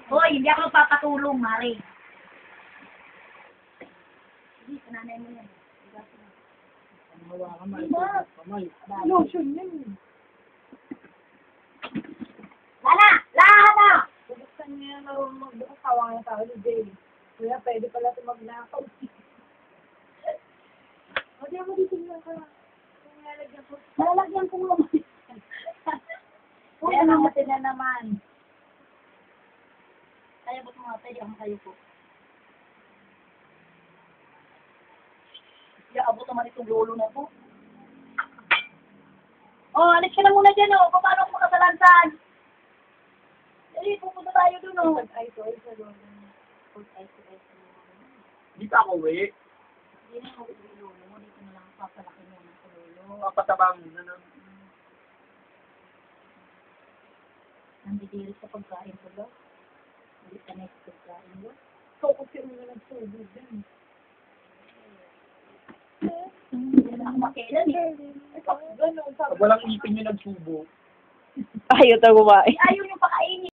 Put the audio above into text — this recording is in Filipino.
Hoy, hindi ako magpapatulong, Mari. Hindi, kananay mo yan. Lotion yan. Lana! Lana! Buksan niya na magbukas hawak ng tao ni Jay. Kaya pwede pala ito magnakaw. O, di mo dito na ka. Malalagyan ko naman. Kaya natin na naman. Kaya ba't mga pwede ang kayo po? Abot naman itong lolo na po. Oh, alis ka na muna dyan, oh. Paano ako makasalansan? Eh, pupunta tayo dun, oh. Pag-ice sa lolo. Di pa ako uwi. Hindi na ako uwi, lolo mo. Dito na lang papalaki muna sa lolo. Papatabang muna na. Nandidiri sa pagkain ko, lo. Hindi ka na sa pagkain, lo. So, kasi mo na nagsubo din. Hindi na ako makilan, eh. Ganun, Pag walang ipin yung nagsubo. Ayaw tayo kumain. Ayaw yung pakainin.